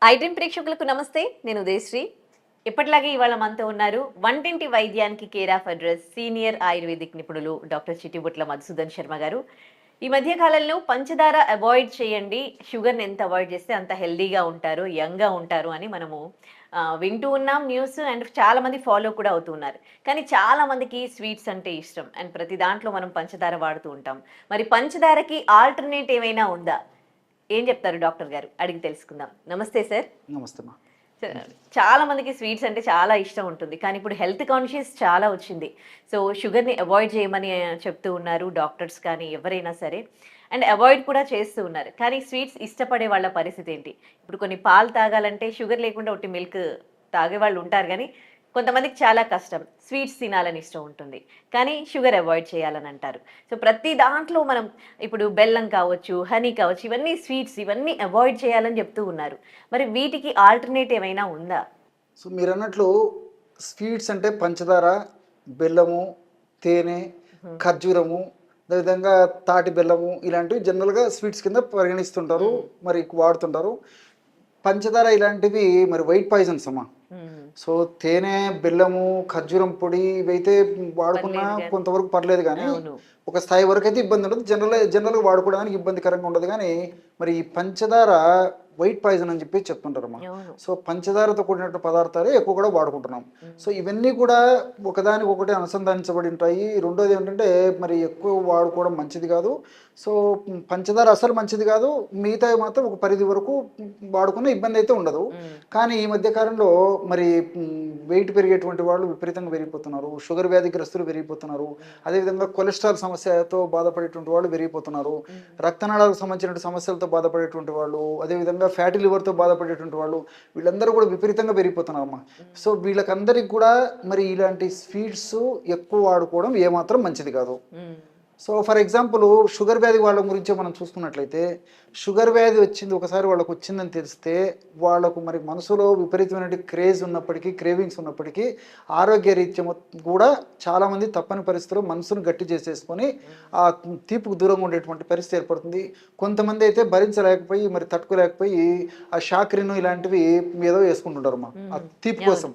ఐడ్రీమ్ ప్రేక్షకులకు నమస్తే. నేను ఉదయశ్రీ. ఎప్పటిలాగే ఇవాళ మనతో ఉన్నారు వంటింటి వైద్యానికి care of address senior ayurvedic నిపుణులు డాక్టర్ చిట్టిబుట్ల మధుసూదన్ శర్మ గారు. ఈ మధ్య కాలంలో పంచదార అవాయిడ్ చేయండి, షుగర్ని ఎంత అవాయిడ్ చేస్తే అంత హెల్దీగా ఉంటారు, యంగ్గా ఉంటారు అని మనము వింటూ ఉన్నాం న్యూస్. అండ్ చాలా మంది ఫాలో కూడా అవుతూ ఉన్నారు. కానీ చాలా మందికి స్వీట్స్ అంటే ఇష్టం అండ్ ప్రతి దాంట్లో మనం పంచదార వాడుతూ ఉంటాం. మరి పంచదారకి ఆల్టర్నేట్ ఏమైనా ఉందా? ఏం చెప్తారు డాక్టర్ గారు? అడిగి తెలుసుకుందాం. నమస్తే సార్. నమస్తే అమ్మా. చాలా మందికి స్వీట్స్ అంటే చాలా ఇష్టం ఉంటుంది. కానీ ఇప్పుడు హెల్త్ కాన్షియస్ చాలా వచ్చింది. సో షుగర్‌ని అవాయిడ్ చేయమని చెప్తూ ఉన్నారు డాక్టర్స్ కానీ ఎవరైనా సరే. అండ్ అవాయిడ్ కూడా చేస్తూ ఉన్నారు. కానీ స్వీట్స్ ఇష్టపడే వాళ్ళ పరిస్థితి ఏంటి? ఇప్పుడు కొన్ని పాలు తాగాలంటే షుగర్ లేకుండా ఒట్టి మిల్క్ తాగేవాళ్ళు ఉంటారు గానీ, కొంతమందికి చాలా కష్టం. స్వీట్స్ తినాలని ఇష్టం ఉంటుంది. కానీ షుగర్ అవాయిడ్ చేయాలని అంటారు. సో ప్రతి దాంట్లో మనం ఇప్పుడు బెల్లం కావచ్చు, హనీ కావచ్చు, ఇవన్నీ స్వీట్స్ ఇవన్నీ అవాయిడ్ చేయాలని చెప్తూ ఉన్నారు. మరి వీటికి ఆల్టర్‌నేట్ ఏమైనా ఉందా? సో మీరన్నట్లు స్వీట్స్ అంటే పంచదార, బెల్లము, తేనె, ఖర్జూరము, అదేవిధంగా తాటి బెల్లము ఇలాంటివి జనరల్గా స్వీట్స్ కింద పరిగణిస్తుంటారు, మరి వాడుతుంటారు. పంచదార ఇలాంటివి మరి వైట్ పాయిజన్స్ అమ్మా. సో తేనె, బెల్లము, ఖర్జూరం పొడి ఇవైతే వాడుకున్నా కొంతవరకు పర్లేదు, కానీ ఒక స్థాయి వరకు అయితే ఇబ్బంది ఉండదు. జనరల్గా వాడుకోవడానికి ఇబ్బందికరంగా ఉండదు. కానీ మరి ఈ పంచదార వైట్ పాయిజన్ అని చెప్పి చెప్తుంటారమ్మా. సో పంచదారతో కూడినట్టు పదార్థాలు ఎక్కువ కూడా వాడుకుంటున్నాం. సో ఇవన్నీ కూడా ఒకదానికి ఒకటి అనుసంధానించబడి ఉంటాయి. రెండోది ఏంటంటే మరి ఎక్కువ వాడుకోవడం మంచిది కాదు. సో పంచదార అసలు మంచిది కాదు, మిగతా మాత్రం ఒక పరిధి వరకు వాడుకున్న ఇబ్బంది అయితే ఉండదు. కానీ ఈ మధ్య కాలంలో మరి వెయిట్ పెరిగేటువంటి వాళ్ళు విపరీతంగా పెరిగిపోతున్నారు, షుగర్ వ్యాధిగ్రస్తులు పెరిగిపోతున్నారు, అదేవిధంగా కొలెస్ట్రాల్ సమస్యతో బాధపడేటువంటి వాళ్ళు పెరిగిపోతున్నారు, రక్తనాళాలకు సంబంధించిన సమస్యలతో బాధపడేటువంటి వాళ్ళు, అదేవిధంగా ఫ్యాటీ లివర్తో బాధపడేటువంటి వాళ్ళు, వీళ్ళందరూ కూడా విపరీతంగా పెరిగిపోతున్నారమ్మా. సో వీళ్ళకందరికి కూడా మరి ఇలాంటి స్వీట్స్ ఎక్కువ వాడుకోవడం ఏమాత్రం మంచిది కాదు. సో ఫర్ ఎగ్జాంపుల్ షుగర్ వ్యాధి వాళ్ళ గురించి మనం చూసుకున్నట్లయితే, షుగర్ వ్యాధి వచ్చింది ఒకసారి వాళ్ళకు వచ్చిందని తెలిస్తే వాళ్ళకు మరి మనసులో విపరీతమైన క్రేజ్ ఉన్నప్పటికీ, క్రేవింగ్స్ ఉన్నప్పటికీ, ఆరోగ్య రీత్యం కూడా చాలామంది తప్పని పరిస్థితుల్లో మనసును గట్టి చేసేసుకొని ఆ తీపుకు దూరంగా ఉండేటువంటి పరిస్థితి ఏర్పడుతుంది. కొంతమంది అయితే భరించలేకపోయి మరి తట్టుకోలేకపోయి ఆ షాక్రిను ఇలాంటివి ఏదో వేసుకుంటుంటారు మా ఆ తీపి కోసం.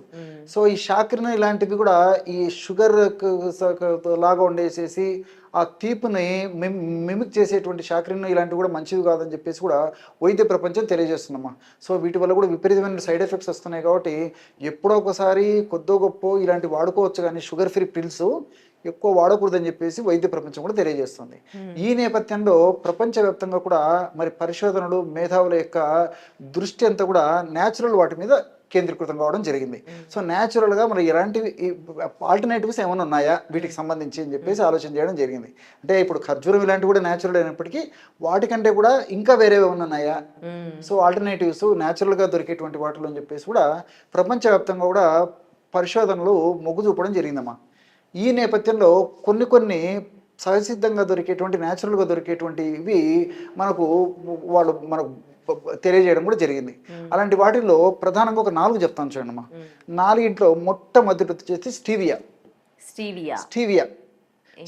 సో ఈ షాక్రిను ఇలాంటివి కూడా ఈ షుగర్ లాగా ఉండేసేసి ఆ తీపుని మిమిక్ చేసేటువంటి షాక్రిన్ ఇలాంటివి కూడా మంచివి కాదని చెప్పేసి కూడా వైద్య ప్రపంచం తెలియజేస్తుందమ్మా. సో వీటి వల్ల కూడా విపరీతమైన సైడ్ ఎఫెక్ట్స్ వస్తున్నాయి. కాబట్టి ఎప్పుడో ఒకసారి కొద్దో గొప్ప ఇలాంటి వాడుకోవచ్చు, కానీ షుగర్ ఫ్రీ పిల్స్ ఎక్కువ వాడకూడదని చెప్పేసి వైద్య ప్రపంచం కూడా తెలియజేస్తుంది. ఈ నేపథ్యంలో ప్రపంచవ్యాప్తంగా కూడా మరి పరిశోధనలు, మేధావుల యొక్క దృష్టి అంతా కూడా న్యాచురల్ వాటి మీద కేంద్రీకృతం కావడం జరిగింది. సో న్యాచురల్గా మరి ఎలాంటివి ఆల్టర్నేటివ్స్ ఏమైనా ఉన్నాయా వీటికి సంబంధించి అని చెప్పేసి ఆలోచన చేయడం జరిగింది. అంటే ఇప్పుడు ఖర్జూరం ఇలాంటివి కూడా న్యాచురల్ అయినప్పటికీ వాటికంటే కూడా ఇంకా వేరే ఏమైనా ఉన్నాయా, సో ఆల్టర్నేటివ్స్ న్యాచురల్గా దొరికేటువంటి వాటిలో అని చెప్పేసి కూడా ప్రపంచవ్యాప్తంగా కూడా పరిశోధనలు మొగ్గు చూపడం జరిగిందమ్మా. ఈ నేపథ్యంలో కొన్ని సహసిద్ధంగా దొరికేటువంటి, న్యాచురల్గా దొరికేటువంటి ఇవి మనకు తెలియజేయడం కూడా జరిగింది. అలాంటి వాటిల్లో ప్రధానంగా ఒక 4 చెప్తాను చూడండి అమ్మా. 4 మొట్టమొదటి వచ్చేసి స్టీవియా.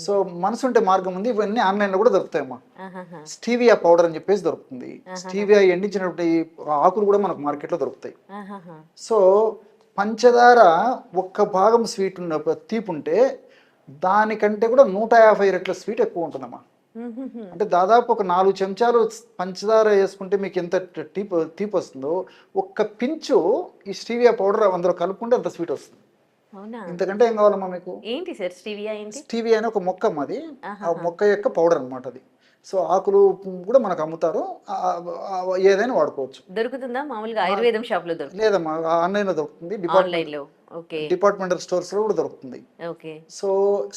సో మనసుంటే మార్గం ఉంది, ఇవన్నీ ఆన్లైన్లో కూడా దొరుకుతాయమ్మా. స్టీవియా పౌడర్ అని చెప్పేసి దొరుకుతుంది. స్టీవియా ఎండించినటువంటి ఆకులు కూడా మనకు మార్కెట్లో దొరుకుతాయి. సో పంచదార ఒక్క భాగం స్వీట్ ఉన్న తీపి ఉంటే దానికంటే కూడా 150 రెట్ల స్వీట్ ఎక్కువ ఉంటుందమ్మా. అంటే దాదాపు ఒక 4 చెంచాలు పంచదార వేసుకుంటే మీకు ఎంత తీపి వస్తుందో, ఒక్క పించు ఈ స్టీవియా పౌడర్ అందులో కలుపుకుంటే అంత స్వీట్ వస్తుంది. ఇంతకంటే ఏం కావాలమ్మా మీకు? ఏంటి సార్ స్టీవియా? స్టీవియా అని ఒక మొక్క అమ్మది, ఆ మొక్క యొక్క పౌడర్ అనమాట అది. సో ఆకులు కూడా మనకు అమ్ముతారు, ఏదైనా వాడుకోవచ్చు. దొరుకుతుందా మామూలుగా ఆయుర్వేదం షాప్ లో? లేదమ్మా, ఆన్లైన్లో దొరుకుతుంది, డిపార్ట్మెంటల్ స్టోర్స్ లో కూడా దొరుకుతుంది. సో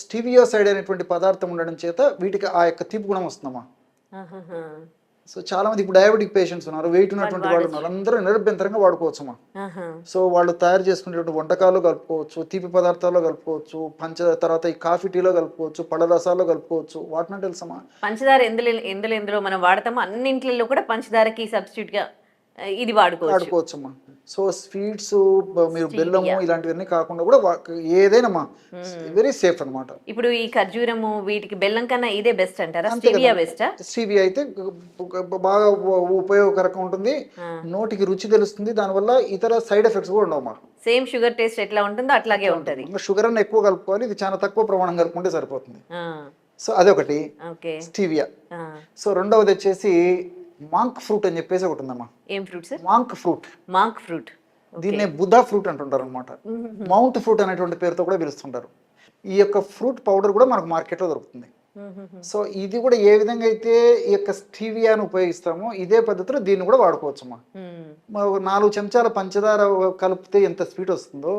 స్టీవియోసైడ్ అనేటువంటి పదార్థం ఉండడం చేత వీటికి ఆ యొక్క తీపి గుణం వస్తుందమ్మా. సో చాలా మంది ఇప్పుడు డయాబెటిక్ పేషెంట్స్ ఉన్నారు, వెయిట్ ఉన్నటువంటి వాళ్ళు ఉన్నారు, అందరూ నిరభ్యంతరంగా వాడుకోవచ్చమ్మా. సో వాళ్ళు తయారు చేసుకునేటువంటి వంటకాల్లో కలుపుకోవచ్చు, తీపి పదార్థాల్లో కలుపుకోవచ్చు, తర్వాత ఈ కాఫీ టీలో కలుపుకోవచ్చు, పళ్ళ రసాల్లో కలుపుకోవచ్చు. వాటిని తెలుసమ్మా. పంచదార ఎందులో మనం వాడతామో అన్నింటిలో కూడా పంచదారకి సబ్స్టిట్యూట్ గా ఇది వాడుకోవచ్చు. వాడుకోవచ్చమ్మా. సో స్వీట్స్ మీరు బెల్లము ఇలాంటివన్నీ కాకుండా కూడా ఏదైనామా వెరీ సేఫ్ అన్నమాట. ఇప్పుడు ఈ ఖర్జూరము వీటికి బెల్లం కన్నా ఇదే బెస్ట్ అంటారా? అంతే స్టెవియా కదా. బెస్టా? స్టీవియా అయితే బాగా ఉపయోగకరంగా ఉంటుంది, నోటికి రుచి తెలుస్తుంది, దానివల్ల ఇతర సైడ్ ఎఫెక్ట్స్ కూడా ఉండవమ్మా. సేమ్ షుగర్ టేస్ట్ ఎట్లా ఉంటుందో అట్లాగే ఉంటది. ఇంకా షుగర్ అన్న ఎక్కువ కలుపుకోవాలి, ఇది చాలా తక్కువ ప్రమాణం కలుపుకుంటే సరిపోతుంది. సో అదొకటి ఓకే. స్టీవియా. సో రెండవది వచ్చేసి మాంక్ ఫ్రూట్ అని చెప్పేసి ఒకటి ఉందమ్మా. ఏం fruit sir? Monk fruit. Monk fruit. దీన్నే బుద్ధా ఫ్రూట్ అంటుంటారు అనమాట. మౌంట్ ఫ్రూట్ అనేటువంటి పేరుతో కూడా పిలుస్తుంటారు. ఈ యొక్క ఫ్రూట్ పౌడర్ కూడా మనకు మార్కెట్లో దొరుకుతుంది. సో ఇది కూడా ఏ విధంగా అయితే ఈ యొక్క స్టీవియాను ఉపయోగిస్తామో ఇదే పద్ధతిలో దీన్ని కూడా వాడుకోవచ్చమ్మా. 4 చెంచాల పంచదార కలిపితే ఎంత స్వీట్ వస్తుందో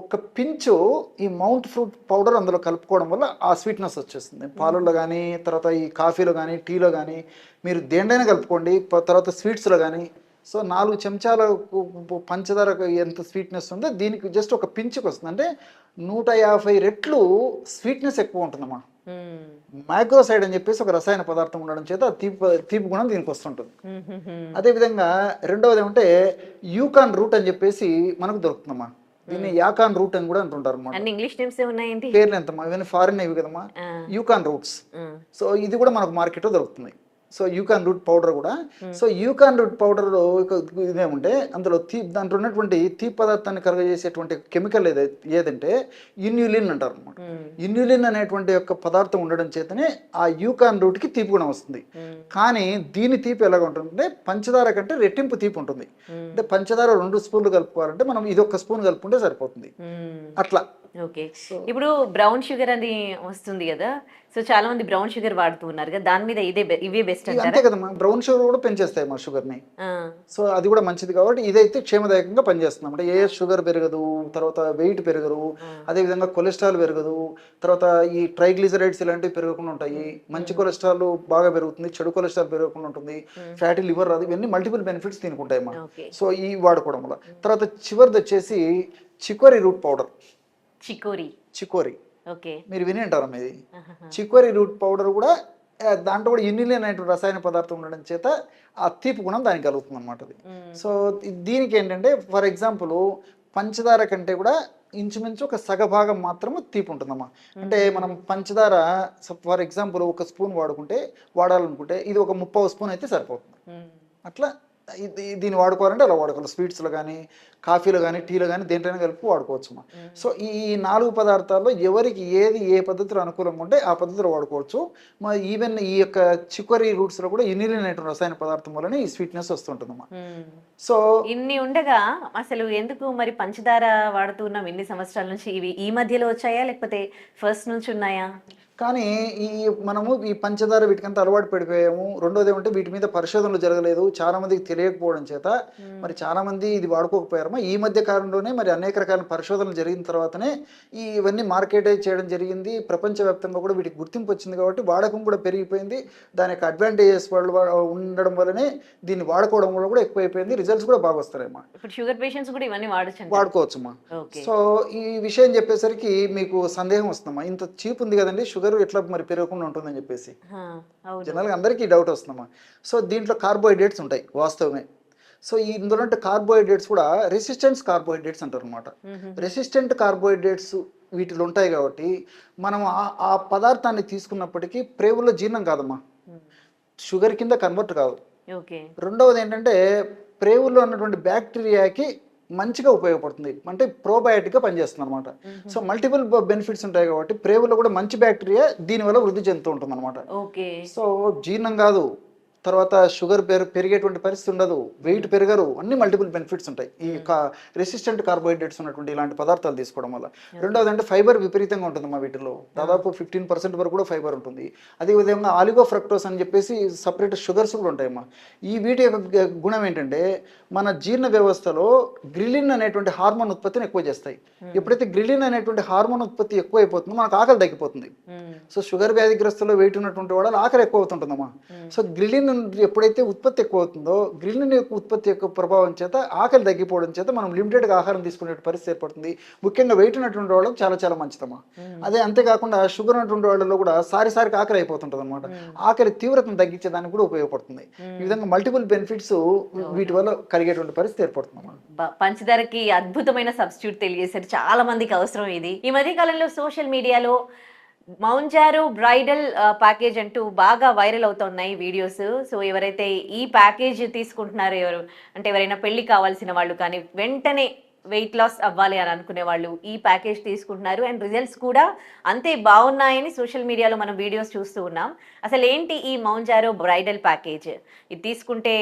ఒక పించు ఈ మౌంట్ ఫ్రూట్ పౌడర్ అందులో కలుపుకోవడం వల్ల ఆ స్వీట్నెస్ వచ్చేస్తుంది. పాలల్లో కానీ, తర్వాత ఈ కాఫీలో కానీ, టీలో కానీ, మీరు దేండైనా కలుపుకోండి, తర్వాత స్వీట్స్లో కానీ. సో 4 చెంచాల పంచదార ఎంత స్వీట్నెస్ ఉందో దీనికి జస్ట్ ఒక పించుకి వస్తుంది. అంటే 150 రెట్లు స్వీట్నెస్ ఎక్కువ ఉంటుందమ్మా. మైక్రోసైడ్ అని చెప్పేసి ఒక రసాయన పదార్థం ఉండడం చేత తీపి గుణం దీనికి వస్తుంటుంది. అదేవిధంగా రెండవది ఏమంటే యూకాన్ రూట్ అని చెప్పేసి మనకు దొరుకుతుందమ్మా. దీన్ని యాకాన్ రూట్ అని కూడా అంటుంటారు అన్నమాట. ఇంగ్లీష్ నేమ్స్ ఉన్నాయండి, పేర్లు ఎంతమ్మా, ఇవన్నీ ఫారిన్ ఇవి కదమ్మా, యూకాన్ రూట్స్. సో ఇది కూడా మనకు మార్కెట్లో దొరుకుతుంది. సో యూకాన్ రూట్ పౌడర్ కూడా. సో యూకాన్ రూట్ పౌడర్ ఇదేమంటే అందులో దాంట్లో ఉన్నటువంటి తీపి పదార్థాన్ని కలుగజేసేటువంటి కెమికల్ ఏదంటే ఇన్యులిన్ అంటారు అనమాట. ఇన్యులిన్ అనేటువంటి యొక్క పదార్థం ఉండడం చేతనే ఆ యూకాన్ రూట్ కి తీపి గుణం వస్తుంది. కానీ దీని తీపి ఎలాగ ఉంటుందంటే పంచదార కంటే రెట్టింపు తీపి ఉంటుంది. అంటే పంచదార 2 స్పూన్లు కలుపుకోవాలంటే మనం ఇది 1 స్పూన్ కలుపుకుంటే సరిపోతుంది అట్లా. ఓకే. ఇప్పుడు బ్రౌన్ షుగర్ అని వస్తుంది కదా, సో చాలా మంది బ్రౌన్ షుగర్ వాడుతూ ఉన్నారు కదా, దాని మీద ఇవే బెస్ట్ అంటారా? అంతే కదమ్మా, బ్రౌన్ షుగర్ కూడా పెంచేస్తాయి మా షుగర్ ని. సో అది కూడా మంచిది కాబట్టి ఇదైతే క్షేమదాయకంగా పనిచేస్తుంది. అంటే ఏ షుగర్ పెరగదు, తర్వాత వెయిట్ పెరగదు, అదే విధంగా కొలెస్ట్రాల్ పెరగదు, తర్వాత ఈ ట్రైగ్లిజరైడ్స్ ఇలాంటివి పెరగకుండా ఉంటాయి. మంచి కొలెస్ట్రాల్ బాగా పెరుగుతుంది, చెడు కొలెస్ట్రాల్ పెరగకుండా ఉంటుంది, ఫ్యాటీ లివర్ రాదు, ఇవన్నీ మల్టిపుల్ బెనిఫిట్స్ దీనికి ఉంటాయి అమ్మా. సో ఈ వాడుకోవడం వల్ల. తర్వాత చివరిది వచ్చేసి chicory root powder. Chicory okay, మీరు విని అంటారమ్మా ఇది. చికోరీ రూట్ పౌడర్ కూడా దాంట్లో కూడా ఇన్యులిన్ అనేటువంటి రసాయన పదార్థం ఉండడం చేత ఆ తీపి గుణం దానికి కలుగుతుంది అనమాట. సో దీనికి ఏంటంటే ఫర్ ఎగ్జాంపుల్ పంచదార కంటే కూడా ఇంచుమించు ఒక సగభాగం మాత్రమే తీపి ఉంటుందమ్మా. అంటే మనం పంచదార ఫర్ ఎగ్జాంపుల్ 1 స్పూన్ వాడాలనుకుంటే ఇది ఒక 30 స్పూన్ అయితే సరిపోతుంది. అట్లా దీన్ని వాడుకోవాలంటే అలా వాడుకోవాలి. స్వీట్స్లో కానీ, కాఫీలో కానీ, టీలో కానీ దేంట్లోనే కలిపి వాడుకోవచ్చమ్మా. సో ఈ 4 పదార్థాల్లో ఎవరికి ఏది ఏ పద్ధతిలో అనుకూలంగా ఉంటే ఆ పద్ధతిలో వాడుకోవచ్చు. ఈవెన్ ఈ యొక్క చికోరీ రూట్స్లో కూడా ఇన్యులిన్ అనేటువంటి రసాయన పదార్థం వల్లనే ఈ స్వీట్నెస్ వస్తుంటుందమ్మా. సో ఇన్ని ఉండగా అసలు ఎందుకు మరి పంచదార వాడుతున్నాం ఇన్ని సంవత్సరాల నుంచి? ఇవి ఈ మధ్యలో వచ్చాయా లేకపోతే ఫస్ట్ నుంచి ఉన్నాయా? కానీ మనము ఈ పంచదార వీటికంతా అలవాటు పడిపోయాము. రెండోది ఏమంటే వీటి మీద పరిశోధనలు జరగలేదు, చాలా మందికి తెలియకపోవడం చేత మరి చాలా మంది ఇది వాడుకోకపోయారమ్మా. ఈ మధ్య కాలంలోనే మరి అనేక రకాల పరిశోధనలు జరిగిన తర్వాతనే ఇవన్నీ మార్కెటైజ్ చేయడం జరిగింది. ప్రపంచవ్యాప్తంగా కూడా వీటికి గుర్తింపు వచ్చింది కాబట్టి వాడకం కూడా పెరిగిపోయింది. దాని యొక్క అడ్వాంటేజెస్ ఉండడం వల్లనే దీన్ని వాడుకోవడం వల్ల కూడా ఎక్కువైపోయింది. రిజల్ట్స్ కూడా బాగా వస్తాయమ్మా. ఇప్పుడు షుగర్ పేషెంట్స్ కూడా ఇవన్నీ వాడుకోవచ్చమ్మా. సో ఈ విషయం చెప్పేసరికి మీకు సందేహం వస్తుందమ్మా, ఇంత చీప్ ఉంది కదండి షుగర్ ఎట్లా మరి పెరగకుండా ఉంటుందని చెప్పేసి జనరల్గా అందరికీ డౌట్ వస్తుందమ్మా. సో దీంట్లో కార్బోహైడ్రేట్స్ ఉంటాయి వాస్తవమే. సో ఇందులో కార్బోహైడ్రేట్స్ కూడా రెసిస్టెన్స్ కార్బోహైడ్రేట్స్ అంటారు అనమాట. రెసిస్టెంట్ కార్బోహైడ్రేట్స్ వీటిలో ఉంటాయి కాబట్టి మనం ఆ పదార్థాన్ని తీసుకున్నప్పటికీ ప్రేవుల్లో జీర్ణం కాదమ్మా, షుగర్ కింద కన్వర్ట్ కాదు. రెండవది ఏంటంటే ప్రేవుల్లో ఉన్నటువంటి బ్యాక్టీరియాకి మంచిగా ఉపయోగపడుతుంది, అంటే ప్రోబయాటిక్గా పనిచేస్తుంది అనమాట. సో మల్టిపుల్ బెనిఫిట్స్ ఉంటాయి కాబట్టి ప్రేవులో కూడా మంచి బ్యాక్టీరియా దీనివల్ల వృద్ధి చెందుతూ ఉంటుంది అనమాట. సో జీర్ణం కాదు, తర్వాత షుగర్ పెరిగేటువంటి పరిస్థితి ఉండదు, వెయిట్ పెరగరు, అన్ని మల్టిపుల్ బెనిఫిట్స్ ఉంటాయి ఈ రెసిస్టెంట్ కార్బోహైడ్రేట్స్ ఉన్నటువంటి ఇలాంటి పదార్థాలు తీసుకోవడం వల్ల. రెండవది అంటే ఫైబర్ విపరీతంగా ఉంటుంది మా వీటిలో, దాదాపు 15% వరకు కూడా ఫైబర్ ఉంటుంది. అదేవిధంగా ఆలిగోఫ్రక్టోస్ అని చెప్పేసి సపరేట్ షుగర్స్ కూడా ఉంటాయమ్మా. ఈ వీటి యొక్క గుణం ఏంటంటే మన జీర్ణ వ్యవస్థలో గ్రిలిన్ అనేటువంటి హార్మోన్ ఉత్పత్తిని ఎక్కువ చేస్తాయి. ఎప్పుడైతే గ్రిలిన్ అనేటువంటి హార్మోన్ ఉత్పత్తి ఎక్కువ అయిపోతుందో మనకు ఆకలి తగ్గిపోతుంది. సో షుగర్ వ్యాధిగ్రస్తుల్లో వెయిట్ ఉన్నటువంటి వాళ్ళు ఆకలి ఎక్కువ అవుతుంటుందమ్మా. సో గ్రిలిన్ గ్రిలిన్ ఎప్పుడైతే ఉత్పత్తి ఎక్కువ అవుతుందో గ్రిలిన్ యొక్క ఉత్పత్తి యొక్క ప్రభావం చేత ఆకలి తగ్గిపోవడం చేత మనం లిమిటెడ్గా ఆహారం తీసుకునే పరిస్థితి ఏర్పడుతుంది. ముఖ్యంగా వెయిట్ ఉన్నటువంటి వాళ్ళకి చాలా చాలా మంచిదమ్మా. అదే అంతేకాకుండా షుగర్ ఉన్నటువంటి వాళ్ళలో కూడా సారికి ఆకలి అయిపోతుంటుంది అనమాట. ఆకలి తీవ్రతను తగ్గించేదానికి కూడా ఉపయోగపడుతుంది. ఈ విధంగా మల్టిపుల్ బెనిఫిట్స్ వీటి వల్ల కలిగేటువంటి పరిస్థితి ఏర్పడుతుందమ్మా. పంచదారకి అద్భుతమైన సబ్స్టిట్యూట్ తెలియజేశారు, చాలా మందికి అవసరం ఇది. ఈ మధ్య కాలంలో సోషల్ మీడియాలో మౌంజారో బ్రైడల్ ప్యాకేజ్ అంటూ బాగా వైరల్ అవుతున్నాయి వీడియోస్. సో ఎవరైతే ఈ ప్యాకేజ్ తీసుకుంటున్నారో, ఎవరైనా పెళ్లి కావాల్సిన వాళ్ళు కానీ వెంటనే వెయిట్ లాస్ అవ్వాలి అని అనుకునే వాళ్ళు ఈ ప్యాకేజ్ తీసుకుంటున్నారు. అండ్ రిజల్ట్స్ కూడా అంతే బాగున్నాయని సోషల్ మీడియాలో మనం వీడియోస్ చూస్తూ ఉన్నాం. అసలు ఏంటి ఈ మౌంజారో బ్రైడల్ ప్యాకేజ్? ఇది తీసుకుంటే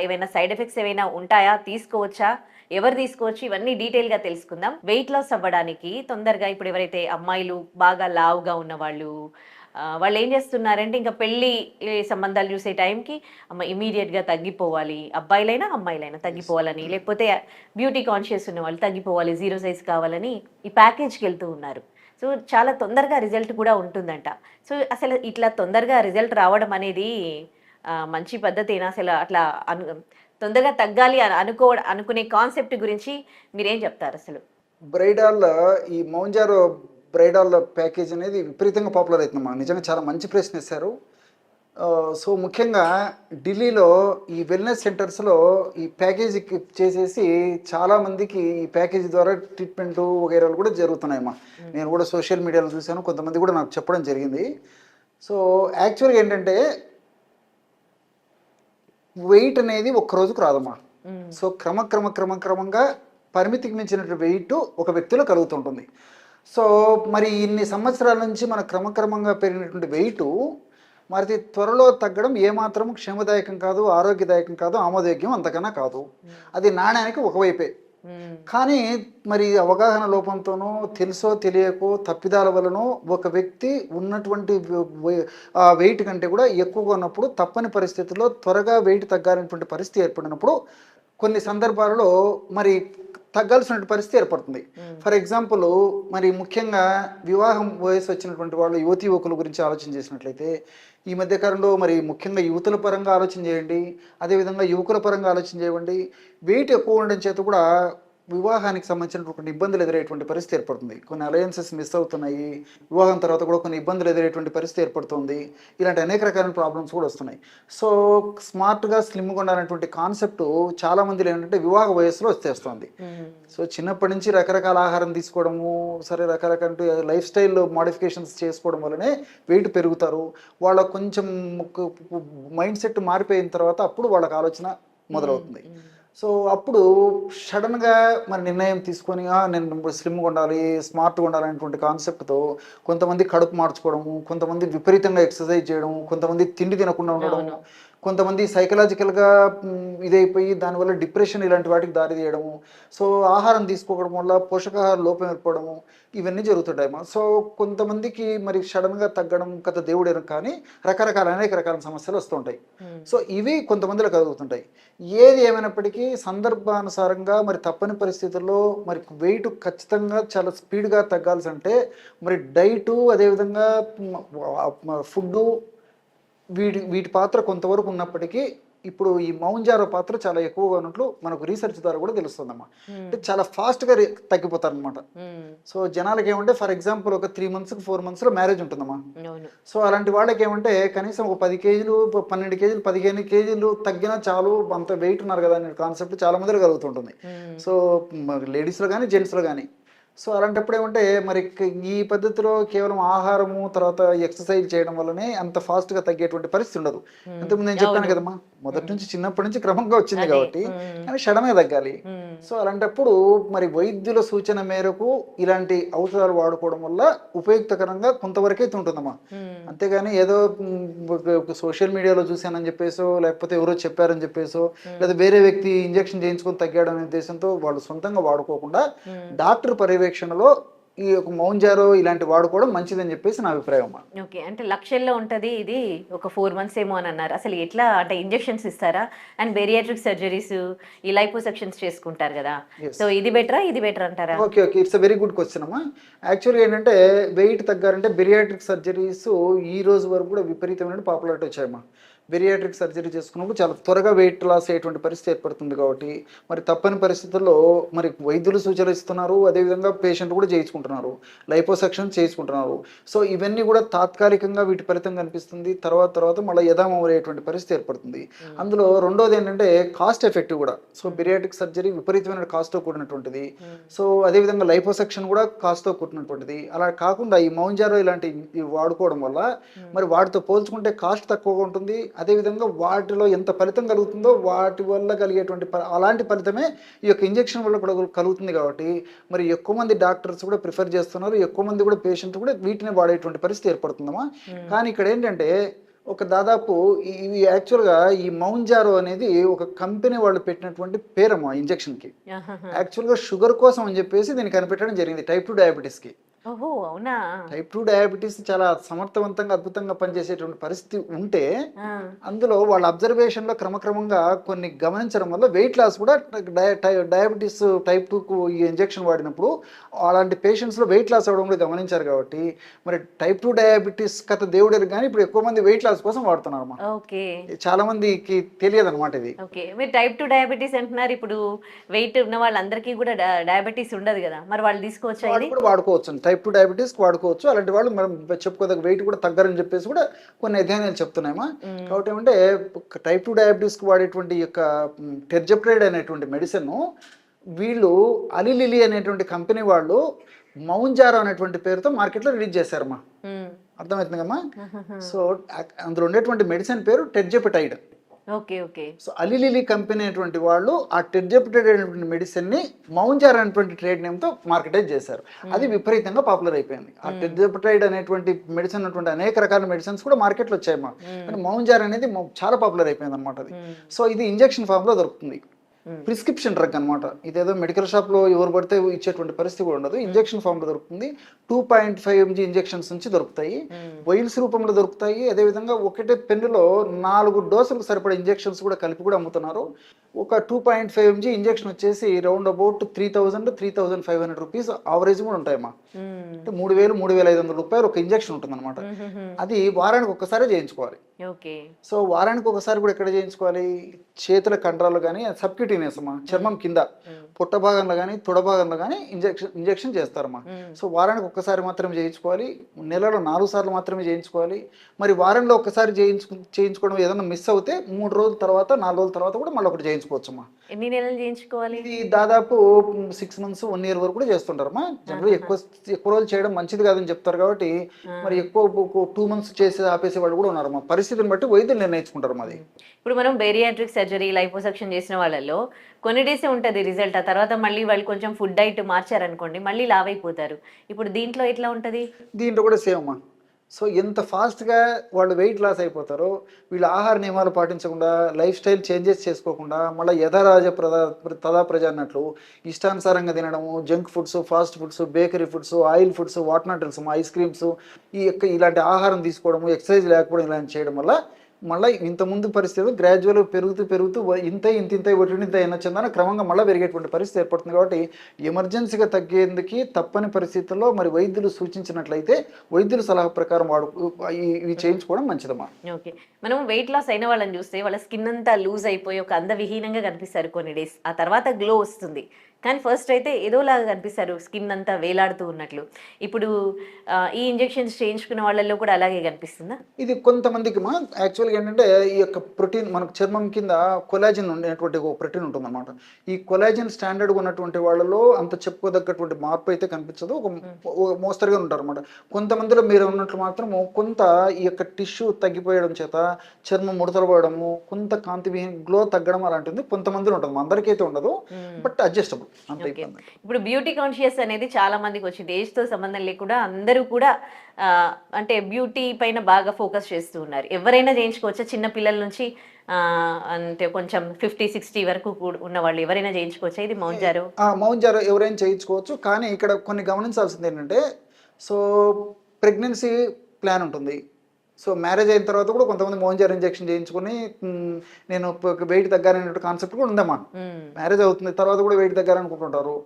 ఏమైనా సైడ్ ఎఫెక్ట్స్ ఏమైనా ఉంటాయా, తీసుకోవచ్చా, ఎవరు తీసుకోవచ్చు, ఇవన్నీ డీటెయిల్గా తెలుసుకుందాం. వెయిట్ లాస్ అవ్వడానికి తొందరగా ఇప్పుడు ఎవరైతే అమ్మాయిలు బాగా లావుగా ఉన్న వాళ్ళు ఏం చేస్తున్నారంటే ఇంకా పెళ్లి సంబంధాలు చూసే టైంకి ఇమీడియట్గా తగ్గిపోవాలి, అమ్మాయిలైనా తగ్గిపోవాలని, లేకపోతే బ్యూటీ కాన్షియస్ ఉన్న వాళ్ళు తగ్గిపోవాలి, 0 సైజ్ కావాలని ఈ ప్యాకేజ్కి వెళ్తూ ఉన్నారు. సో చాలా తొందరగా రిజల్ట్ కూడా ఉంటుందంట. సో అసలు ఇట్లా తొందరగా రిజల్ట్ రావడం అనేది మంచి పద్ధతేనా? అసలు అట్లా తొందరగా తగ్గాలి అని అనుకునే కాన్సెప్ట్ గురించి మీరేం చెప్తారు? అసలు బ్రైడాల్ ఈ మౌంజారో బ్రైడాల్ ప్యాకేజ్ అనేది విపరీతంగా పాపులర్ అవుతుందమ్మా. నిజంగా చాలా మంచి ప్రశ్న వేశారు. సో ముఖ్యంగా ఢిల్లీలో ఈ వెల్నెస్ సెంటర్స్లో ఈ ప్యాకేజీ చేసేసి చాలామందికి ఈ ప్యాకేజీ ద్వారా ట్రీట్మెంట్ వగైరాలు కూడా జరుగుతున్నాయమ్మా. నేను కూడా సోషల్ మీడియాలో చూశాను, కొంతమంది కూడా నాకు చెప్పడం జరిగింది. సో యాక్చువల్గా ఏంటంటే వెయిట్ అనేది ఒక్క రోజుకు రాదమ్మా. సో క్రమంగా పరిమితికి మించినటువంటి వెయిట్ ఒక వ్యక్తిలో కలుగుతుంటుంది. సో మరి ఇన్ని సంవత్సరాల నుంచి మన క్రమంగా పెరిగినటువంటి వెయిట్ మరి త్వరలో తగ్గడం ఏమాత్రం క్షేమదాయకం కాదు, ఆరోగ్యదాయకం కాదు, ఆమోదయోగ్యం అంతకన్నా కాదు. అది నాణ్యానికి ఒకవైపే. కానీ మరి అవగాహన లోపంతోనో తెలుసో తెలియకో తప్పిదాల వలనో ఒక వ్యక్తి ఉన్నటువంటి వెయిట్ కంటే కూడా ఎక్కువగా ఉన్నప్పుడు తప్పని పరిస్థితుల్లో త్వరగా వెయిట్ తగ్గాలనేటువంటి పరిస్థితి ఏర్పడినప్పుడు కొన్ని సందర్భాలలో మరి తగ్గాల్సిన పరిస్థితి ఏర్పడుతుంది. ఫర్ ఎగ్జాంపుల్ మరి ముఖ్యంగా వివాహం వయసు వచ్చినటువంటి వాళ్ళు యువకుల గురించి ఆలోచన చేసినట్లయితే ఈ మధ్యకాలంలో మరి ముఖ్యంగా యువతుల పరంగా ఆలోచన చేయండి, అదేవిధంగా యువకుల పరంగా ఆలోచన చేయండి. వెయిట్ ఎక్కువ ఉండడం చేత కూడా వివాహానికి సంబంధించినటువంటి ఇబ్బందులు ఎదురయ్యేటువంటి పరిస్థితి ఏర్పడుతుంది. కొన్ని అలయన్సెస్ మిస్ అవుతున్నాయి, వివాహం తర్వాత కూడా కొన్ని ఇబ్బందులు ఎదురయ్యేటువంటి పరిస్థితి ఏర్పడుతుంది. ఇలాంటి అనేక రకాల ప్రాబ్లమ్స్ కూడా వస్తున్నాయి. సో స్మార్ట్గా స్లిమ్గా ఉండాలనేటువంటి కాన్సెప్ట్ చాలా మందిలో ఏంటంటే వివాహ వయస్సులో వచ్చేస్తుంది. సో చిన్నప్పటి నుంచి రకరకాల ఆహారం తీసుకోవడము, సరే రకరకాల లైఫ్ స్టైల్ మోడిఫికేషన్స్ చేసుకోవడం వల్లనే వెయిట్ పెరుగుతారు. వాళ్ళకు కొంచెం మైండ్ సెట్ మారిపోయిన తర్వాత అప్పుడు వాళ్ళకి ఆలోచన మొదలవుతుంది. సో అప్పుడు సడన్గా మరి నిర్ణయం తీసుకొని నేను స్లిమ్గా ఉండాలి, స్మార్ట్గా ఉండాలి అనేటువంటి కాన్సెప్ట్తో కొంతమంది కడుపు మార్చుకోవడము, కొంతమంది విపరీతంగా ఎక్సర్సైజ్ చేయడము, కొంతమంది తిండి తినకుండా ఉండడము, కొంతమంది సైకలాజికల్గా ఇదైపోయి దానివల్ల డిప్రెషన్ ఇలాంటి వాటికి దారి తీయడము, సో ఆహారం తీసుకోవడం వల్ల పోషకాహార లోపం ఏర్పడము, ఇవన్నీ జరుగుతుంటాయమ్మా. సో కొంతమందికి మరి సడన్గా తగ్గడం కథ దేవుడేను, కానీ అనేక రకాల సమస్యలు వస్తుంటాయి. సో ఇవి కొంతమందిలో కలుగుతుంటాయి. ఏది ఏమైనప్పటికీ సందర్భానుసారంగా మరి తప్పని పరిస్థితుల్లో మరి వెయిట్ ఖచ్చితంగా చాలా స్పీడ్గా తగ్గాల్సి అంటే మరి డైటు, అదేవిధంగా ఫుడ్డు, వీటి పాత్ర కొంతవరకు ఉన్నప్పటికీ ఇప్పుడు ఈ మౌంజారో పాత్ర చాలా ఎక్కువగా ఉన్నట్లు మనకు రీసెర్చ్ ద్వారా కూడా తెలుస్తుందమ్మా. అంటే చాలా ఫాస్ట్గా తగ్గిపోతారు అనమాట. సో జనాలకి ఏమంటే ఫర్ ఎగ్జాంపుల్ ఒక 3 months 4 months మేరేజ్ ఉంటుందమ్మా. సో అలాంటి వాళ్ళకి ఏమంటే కనీసం ఒక 10 kgs 12 kgs 15 kgs తగ్గినా చాలు, అంత వెయిట్ ఉన్నారు కదా అనే కాన్సెప్ట్ చాలా మందిలో కలుగుతుంటుంది. సో లేడీస్లో కానీ జెంట్స్లో కానీ. సో అలాంటప్పుడు ఏమంటే మరి ఈ పద్ధతిలో కేవలం ఆహారము తర్వాత ఎక్సర్సైజ్ చేయడం వల్లనే అంత ఫాస్ట్గా తగ్గేటువంటి పరిస్థితి ఉండదు. అంతకుముందు నేను చెప్పాను కదమ్మా, మొదటి నుంచి చిన్నప్పటి నుంచి క్రమంగా వచ్చింది కాబట్టి కానీ సడన్గా తగ్గాలి. సో అలాంటప్పుడు మరి వైద్యుల సూచన మేరకు ఇలాంటి ఔషధాలు వాడుకోవడం వల్ల ఉపయుక్తకరంగా కొంతవరకైతే ఉంటుందమ్మా. అంతేగాని ఏదో సోషల్ మీడియాలో చూశానని చెప్పేసో, లేకపోతే ఎవరో చెప్పారని చెప్పేసో, లేదా వేరే వ్యక్తి ఇంజెక్షన్ చేయించుకొని తగ్గాడు అనే ఉద్దేశంతో వాళ్ళు సొంతంగా వాడుకోకుండా డాక్టర్ పర్యవేక్షణలో ఈ యొక్క మౌంజారో ఇలాంటి వాడుకోవడం మంచిదని చెప్పేసి నా అభిప్రాయం. ఓకే, అంటే లక్షల్లో ఉంటుంది ఇది, ఒక 4 months ఏమో అని అన్నారు. అసలు ఎట్లా అంటే ఇంజెక్షన్స్ ఇస్తారా? అండ్ బేరియాట్రిక్ సర్జరీస్, ఈ లైపోసెక్షన్స్ చేసుకుంటారు కదా, సో ఇది బెటర్ అంటారా? Okay, it's a very good question అమ్మా. యాక్చువల్గా ఏంటంటే వెయిట్ తగ్గారంటే బెరియాట్రిక్ సర్జరీస్ ఈ రోజు వరకు కూడా విపరీతమైన పాపులారిటీ వచ్చాయమ్మా. బెరియాట్రిక్ సర్జరీ చేసుకున్నప్పుడు చాలా త్వరగా వెయిట్ లాస్ అయ్యేటువంటి పరిస్థితి ఏర్పడుతుంది కాబట్టి మరి తప్పని పరిస్థితుల్లో మరి వైద్యులు సూచనలు ఇస్తున్నారు, అదేవిధంగా పేషెంట్ కూడా చేయించుకుంటున్నారు, లైపోసక్షన్ చేసుకుంటున్నారు. సో ఇవన్నీ కూడా తాత్కాలికంగా వీటి ఫలితం కనిపిస్తుంది, తర్వాత మళ్ళీ యథామయ్యేటువంటి పరిస్థితి ఏర్పడుతుంది. అందులో రెండోది ఏంటంటే కాస్ట్ ఎఫెక్టివ్ కూడా. సో బెరియాట్రిక్ సర్జరీ విపరీతమైన కాస్ట్తో కూడినటువంటిది. సో అదేవిధంగా లైపోసక్షన్ కూడా కాస్ట్తో కూడినటువంటిది. అలా కాకుండా ఈ మౌంజారో ఇలాంటి వాడుకోవడం వల్ల మరి వాటితో పోల్చుకుంటే కాస్ట్ తక్కువగా ఉంటుంది, అదేవిధంగా వాటిలో ఎంత ఫలితం కలుగుతుందో వాటి వల్ల కలిగేటువంటి అలాంటి ఫలితమే ఈ యొక్క ఇంజెక్షన్ వల్ల కూడా కలుగుతుంది. కాబట్టి మరి ఎక్కువ మంది డాక్టర్స్ కూడా ప్రిఫర్ చేస్తున్నారు, ఎక్కువ మంది కూడా పేషెంట్ కూడా వీటిని వాడేటువంటి పరిస్థితి ఏర్పడుతుందమ్మా. కానీ ఇక్కడ ఏంటంటే ఒక దాదాపు ఇవి యాక్చువల్గా ఈ మౌంజారో అనేది ఒక కంపెనీ వాళ్ళు పెట్టినటువంటి పేరమ్మా ఇంజెక్షన్కి. యాక్చువల్గా షుగర్ కోసం అని చెప్పేసి దీన్ని కనిపెట్టడం జరిగింది, టైప్ 2 డయాబెటీస్కి. ఓహో అవునా. టైప్ 2 డయాబెటీస్ చాలా సమర్థవంతంగా అద్భుతంగా పనిచేసేటువంటి పరిస్థితి ఉంటే అందులో వాళ్ళ అబ్జర్వేషన్లో క్రమక్రమంగా కొన్ని గమనించడం వల్ల వెయిట్ లాస్ కూడా డయాబెటీస్ టైప్ 2కు ఈ ఇంజెక్షన్ వాడినప్పుడు అలాంటి పేషెంట్స్లో వెయిట్ లాస్ అవ్వడం కూడా గమనించారు. కాబట్టి మరి టైప్ 2 డయాబెటీస్ కథ దేవుడు కానీ ఇప్పుడు ఎక్కువ మంది వెయిట్ లాస్ కోసం వాడుతున్నారు. ఓకే, చాలా మందికి తెలియదు అనమాట ఇది. ఓకే, మీరు టైప్ 2 డయాబెటీస్ అంటున్నారు. ఇప్పుడు వెయిట్ ఉన్న వాళ్ళందరికీ కూడా డయాబెటీస్ ఉండదు కదా, మరి వాళ్ళు తీసుకోవచ్చా? ఇది కూడా వాడుకోవచ్చు, టైప్ 2 డయాబెటీస్కి వాడుకోవచ్చు. అలాంటి వాళ్ళు మనం చెప్పుకోదగ్గ వెయిట్ కూడా తగ్గరని చెప్పేసి కూడా కొన్ని అధ్యయనాలు చెప్తున్నాయమ్మా. కాబట్టి ఏమంటే టైప్ 2 డయాబెటీస్కి వాడేటువంటి యొక్క టెర్జెప్టైడ్ అనేటువంటి మెడిసిన్ వీళ్ళు అలిలిలి అనేటువంటి కంపెనీ వాళ్ళు మౌంజారో అనేటువంటి పేరుతో మార్కెట్లో రిలీజ్ చేశారమ్మా. అర్థమవుతుంది కమ్మా. సో అందులో ఉండేటువంటి మెడిసిన్ పేరు టెర్జెప్టైడ్. Okay okay. సో అలిలిలి కంపెనీ అనేటువంటి వాళ్ళు ఆ టెర్జెప్టైడ్ అనేటువంటి మెడిసిన్ని మౌంజారో అనేటువంటి ట్రేడ్ నేమ్తో మార్కెటైజ్ చేశారు. అది విపరీతంగా పాపులర్ అయిపోయింది. ఆ టెర్జెప్టైడ్ అనేటువంటి మెడిసిన్ అటువంటి అనేక రకాల మెడిసిన్స్ కూడా మార్కెట్లో వచ్చాయమ్మా. కానీ మౌంజారో అనేది చాలా పాపులర్ అయిపోయింది అనమాట అది. సో ఇది ఇంజెక్షన్ ఫామ్లో దొరుకుతుంది, ప్రిస్క్రిప్షన్ డ్రగ్ అనమాట. ఇదేదో మెడికల్ షాప్లో ఎవరు పడితే ఇచ్చేటువంటి పరిస్థితి కూడా ఉండదు, ఇంజెక్షన్ ఫామ్లో దొరుకుతుంది. 2.5 mg ఇంజెక్షన్స్ నుంచి దొరుకుతాయి, వైల్స్ రూపంలో దొరుకుతాయి. అదేవిధంగా ఒకటే పెన్నులో 4 డోసులకు సరిపడే ఇంజెక్షన్స్ కూడా కలిపి కూడా అమ్ముతున్నారు. ఒక 2.5 mg ఇంజెక్షన్ వచ్చేసి రౌండ్ అబౌట్ 3,000-3,500 రూపీస్ ఆవరేజ్ కూడా ఉంటాయమ్మా. అంటే 3,000-3,500 రూపాయలు ఒక ఇంజెక్షన్ ఉంటుంది అనమాట. అది వారానికి ఒక్కసారి చేయించుకోవాలి. సో వారానికి ఒకసారి కూడా ఎక్కడ చేయించుకోవాలి? చేతుల కండరాలు కానీ సబ్క్యూటీనియస్ అమ్మా, చర్మం కింద పొట్ట భాగంలో కానీ తొడ భాగంలో కానీ ఇంజెక్షన్ చేస్తారమ్మా. సో వారానికి ఒక్కసారి మాత్రమే చేయించుకోవాలి, నెలలో 4 సార్లు మాత్రమే చేయించుకోవాలి. మరి వారంలో ఒక్కసారి చేయించుకోవడం ఏదైనా మిస్ అవుతే 3 రోజుల తర్వాత 4 రోజుల తర్వాత కూడా మళ్ళీ ఒకటి చేయించుకోవచ్చమ్మా. ఎన్ని నెలలు చేయించుకోవాలి? ఇది దాదాపు 6 months 1 year వరకు కూడా చేస్తుంటారమ్మా. జనరల్ ఎక్కువ రోజులు చేయడం మంచిది కాదని చెప్తారు. కాబట్టి మరి ఎక్కువ 2 months చేసి ఆపేసే వాళ్ళు కూడా ఉన్నారమ్మా. పరిస్థితిని బట్టి వైద్యులు నిర్ణయించుకుంటారు మాది. ఇప్పుడు మనం బేరియాట్రిక్ సర్జరీ లైపోసక్షన్ చేసిన వాళ్ళలో కొన్ని డేసే ఉంటుంది రిజల్ట్, ఆ తర్వాత మళ్ళీ వాళ్ళు కొంచెం ఫుడ్ డైట్ మార్చారనుకోండి మళ్ళీ లావ్ అయిపోతారు. ఇప్పుడు దీంట్లో ఎట్లా ఉంటుంది? దీంట్లో కూడా సేమ్ అమ్మా. సో ఎంత ఫాస్ట్గా వాళ్ళు వెయిట్ లాస్ అయిపోతారో, వీళ్ళు ఆహార నియమాలు పాటించకుండా లైఫ్ స్టైల్ చేంజెస్ చేసుకోకుండా మళ్ళీ యథారాజ తదా ప్రజ అన్నట్లు ఇష్టానుసారంగా తినడము, junk foods, fast foods, bakery foods, oil foods, what not else, ice creams, ఇలాంటి ఆహారం తీసుకోవడము, ఎక్సర్సైజ్ లేకపోవడం ఇలాంటి చేయడం వల్ల మళ్ళీ ఇంత ముందు పరిస్థితులు గ్రాడ్యువల్గా పెరుగుతూ ఇంత ఒటింత అయినా చెందాన క్రమంగా మళ్ళీ పెరిగేటువంటి పరిస్థితి ఏర్పడుతుంది. కాబట్టి ఎమర్జెన్సీగా తగ్గేందుకు తప్పని పరిస్థితుల్లో మరి వైద్యులు సూచించినట్లయితే వైద్యుల సలహా ప్రకారం ఇవి చేయించుకోవడం మంచిదమ్మా. ఓకే, మనం వెయిట్ లాస్ అయిన వాళ్ళని చూస్తే వాళ్ళ స్కిన్ అంతా లూజ్ అయిపోయి ఒక అందవిహీనంగా కనిపిస్తారు కొన్ని డేస్, ఆ తర్వాత గ్లో వస్తుంది. కానీ ఫస్ట్ అయితే ఏదోలాగా కనిపిస్తారు, స్కిన్ అంతా వేలాడుతూ ఉన్నట్లు. ఇప్పుడు ఈ ఇంజెక్షన్స్ చేయించుకున్న వాళ్ళల్లో కూడా అలాగే కనిపిస్తుందా? ఇది కొంతమందికి యాక్చువల్గా ఏంటంటే ఈ యొక్క ప్రోటీన్ మనకు చర్మం కింద కొలాజిన్ ఉండేటువంటి ఒక ప్రోటీన్ ఉంటుందన్నమాట. ఈ కొలాజిన్ స్టాండర్డ్గా ఉన్నటువంటి వాళ్ళలో అంత చెప్పుకోదగ్గటువంటి మార్పు అయితే కనిపించదు, ఒక మోస్తరుగా ఉంటారు అనమాట. కొంతమందిలో మీరు ఉన్నట్లు మాత్రము కొంత ఈ యొక్క టిష్యూ తగ్గిపోయడం చేత చర్మం ముడతలు పోవడము, కొంత కాంతి గ్లో తగ్గడం అలాంటిది కొంతమందిలో ఉంటుంది, అందరికైతే ఉండదు, బట్ అడ్జస్టబుల్. ఇప్పుడు బ్యూటీ కాన్షియస్ అనేది చాలా మందికి వచ్చింది, ఏజ్ తో సంబంధం లేకుండా అందరూ కూడా అంటే బ్యూటీ పైన బాగా ఫోకస్ చేస్తూ ఉన్నారు. ఎవరైనా చేయించుకోవచ్చా? చిన్న పిల్లల నుంచి అంటే కొంచెం 50-60 వరకు ఉన్న వాళ్ళు ఎవరైనా చేయించుకోవచ్చా ఇది మౌంజారో? మౌంజారో ఎవరైనా చేయించుకోవచ్చు. కానీ ఇక్కడ కొన్ని గమనించాల్సింది ఏంటంటే, సో ప్రెగ్నెన్సీ ప్లాన్ ఉంటుంది. సో మ్యారేజ్ అయిన తర్వాత కూడా కొంతమంది మౌంజారో ఇంజెక్షన్ చేయించుకుని నేను వెయిట్ తగ్గాలనే కాన్సెప్ట్ కూడా ఉందమ్మా. మ్యారేజ్ అవుతుంది తర్వాత కూడా వెయిట్ తగ్గాలనుకుంటుంటారు.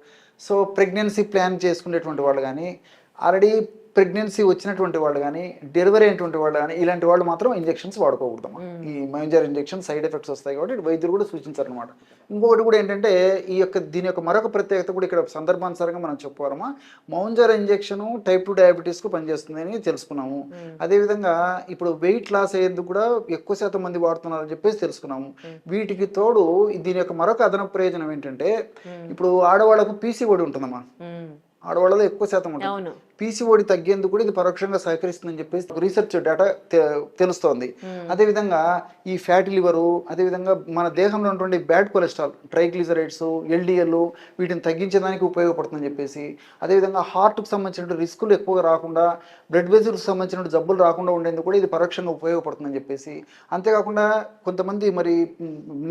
సో ప్రెగ్నెన్సీ ప్లాన్ చేసుకునేటువంటి వాళ్ళు కానీ, ఆల్రెడీ ప్రెగ్నెన్సీ వచ్చినటువంటి వాళ్ళు కానీ డెలివరీ అయినటువంటి వాళ్ళు కానీ ఇలాంటి వాళ్ళు మాత్రం ఇంజెక్షన్స్ వాడుకోకూడదు. ఈ మౌంజర్ ఇంజెక్షన్ సైడ్ ఎఫెక్ట్స్ వస్తాయి కాబట్టి వైద్యులు కూడా సూచించారనమాట. ఇంకొకటి కూడా ఏంటంటే దీని యొక్క మరొక ప్రత్యేకత కూడా ఇక్కడ సందర్భానుసారంగా మనం చెప్పుకోవాలమ్మా. మౌంజర్ ఇంజెక్షన్ టైప్ 2 డయాబెటీస్కు పనిచేస్తుంది అని తెలుసుకున్నాము. అదేవిధంగా ఇప్పుడు వెయిట్ లాస్ అయ్యేందుకు కూడా ఎక్కువ శాతం మంది వాడుతున్నారని చెప్పేసి తెలుసుకున్నాము. వీటికి తోడు దీని యొక్క మరొక అదనపు ప్రయోజనం ఏంటంటే ఇప్పుడు ఆడవాళ్ళకు పీసీఓడి ఉంటుందమ్మా. ఆడవాళ్ళలో ఎక్కువ శాతం ఉంటుంది. పీసీఓడి తగ్గేందుకు కూడా ఇది పరోక్షంగా సహకరిస్తుందని చెప్పేసి రీసెర్చ్ డేటా తెలుస్తోంది. అదేవిధంగా ఈ ఫ్యాటీ లివరు, అదేవిధంగా మన దేహంలో ఉన్నటువంటి బ్యాడ్ కొలెస్ట్రాల్, ట్రైగ్లిజరైడ్స్, ఎల్డిఎల్ వీటిని తగ్గించడానికి ఉపయోగపడుతుందని చెప్పేసి, అదేవిధంగా హార్ట్కు సంబంధించిన రిస్కులు ఎక్కువగా రాకుండా, బ్లడ్ వెజల్కి సంబంధించిన జబ్బులు రాకుండా ఉండేందుకు కూడా ఇది పరోక్షంగా ఉపయోగపడుతుందని చెప్పేసి, అంతేకాకుండా కొంతమంది మరి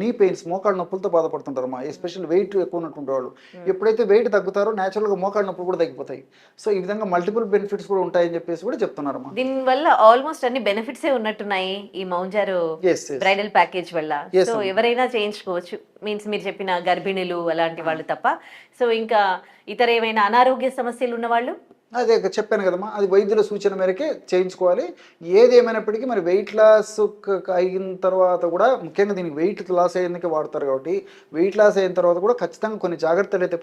నీ పెయిన్స్, మోకాళ్ళ నొప్పులతో బాధపడుతుంటారమ్మా. ఎస్పెషల్ వెయిట్ ఎక్కువ ఉన్నటువంటి వాళ్ళు ఎప్పుడైతే వెయిట్ తగ్గుతారో న్యాచురల్గా మోకాళ్ళ నొప్పులు కూడా తగ్గిపోతాయి. సో ఈ విధంగా మల్టిపుల్ బెనిఫిట్స్ కూడా ఉంటాయని చెప్పేసి కూడా చెప్తున్నారమ్మా. దీని వల్ల ఆల్మోస్ట్ అన్ని బెనిఫిట్స్ ఉన్నట్టున్నాయి ఈ మౌంజారు బ్రైడల్ ప్యాకేజ్ వల్ల. సో ఎవరైనా చేయించుకోవచ్చు, మీన్స్ మీరు చెప్పిన గర్భిణులు అలాంటి వాళ్ళు తప్ప. సో ఇంకా ఇతర ఏమైనా అనారోగ్య సమస్యలు ఉన్న వాళ్ళు అదే చెప్పాను కదమ్మా, అది వైద్యుల సూచన మేరకే చేయించుకోవాలి. ఏది ఏమైనప్పటికీ మరి వెయిట్ లాస్ అయిన తర్వాత కూడా, ముఖ్యంగా దీనికి వెయిట్ లాస్ అయ్యేందుకే వాడతారు కాబట్టి వెయిట్ లాస్ అయిన తర్వాత కూడా ఖచ్చితంగా కొన్ని జాగ్రత్తలు అయితే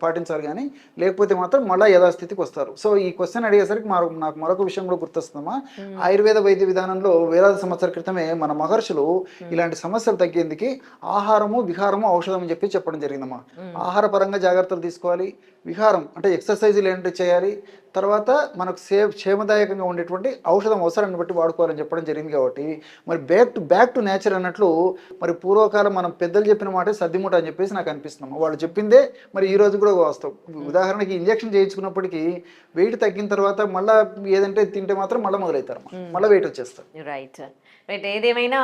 పాటించాలి కానీ లేకపోతే మాత్రం మళ్ళీ యథాస్థితికి వస్తారు. సో ఈ క్వశ్చన్ అడిగేసరికి నాకు మరొక విషయం కూడా గుర్తొస్తుందమ్మా. ఆయుర్వేద వైద్య విధానంలో వేలాది సంవత్సరాల క్రితమే మన మహర్షులు ఇలాంటి సమస్యలు తగ్గేందుకు ఆహారము, విహారము, ఔషధం అని చెప్పడం జరిగిందమ్మా. ఆహార పరంగా జాగ్రత్తలు తీసుకోవాలి, విహారం అంటే ఎక్సర్సైజులు ఏంటంటే చేయాలి, తర్వాత మనకు క్షేమదాయకంగా ఉండేటువంటి ఔషధం అవసరాన్ని బట్టి వాడుకోవాలని చెప్పడం జరిగింది. కాబట్టి మరి బ్యాక్ టు నేచర్ అన్నట్లు మరి పూర్వకాలం మనం పెద్దలు చెప్పిన మాట సర్దిమూట అని చెప్పేసి నాకు అనిపిస్తున్నాం. వాళ్ళు చెప్పిందే మరి ఈ రోజు కూడా వాస్తవం. ఉదాహరణకి ఇంజెక్షన్ చేయించుకున్నప్పటికీ వెయిట్ తగ్గిన తర్వాత మళ్ళీ ఏదంటే తింటే మాత్రం మళ్ళీ మొదలవుతారు, మళ్ళీ వెయిట్ వచ్చేస్తారు. Right right. ఏదేమైనా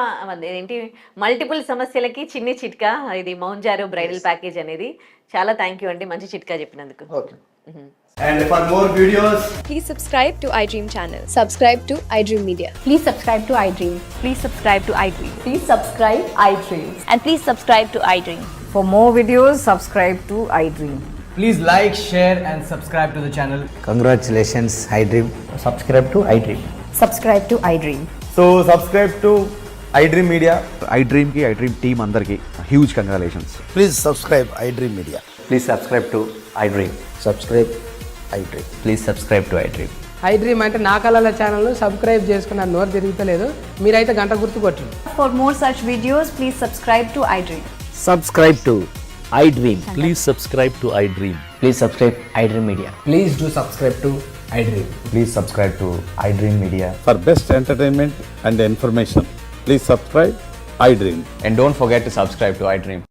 ఏంటి మల్టిపుల్ సమస్యలకి చిన్ని చిట్కా ఇది మౌంజారో బ్రైడల్ ప్యాకేజ్ అనేది. చాలా థ్యాంక్ యూ అండి, మంచి చిట్కా చెప్పినందుకు. Okay. And for more videos, please subscribe to iDream channel. Subscribe to iDream Media. Please subscribe to iDream. Please subscribe to iDream. Please subscribe iDream. And please subscribe to iDream. For more videos, subscribe to iDream. please like, share and subscribe to the channel. Congratulations, iDream. Subscribe to iDream. Subscribe to iDream. So subscribe to iDream Media. iDream ki iDream team andarki huge congratulations. Please subscribe iDream Media. Please subscribe to iDream. Subscribe iDream. Please subscribe to iDream. iDream అంటే నా కళల ఛానల్ను subscribe చేసుకున్న నోరు తిరుగుతలేదు, మీరైతే గంట గుర్తు కొట్టండి. For more such videos, please subscribe to iDream. Subscribe to iDream. Please subscribe to iDream. Please subscribe iDream Media. Please do subscribe to iDream. Please subscribe to iDream Media. For best entertainment and information, please subscribe iDream. And don't forget to subscribe to iDream.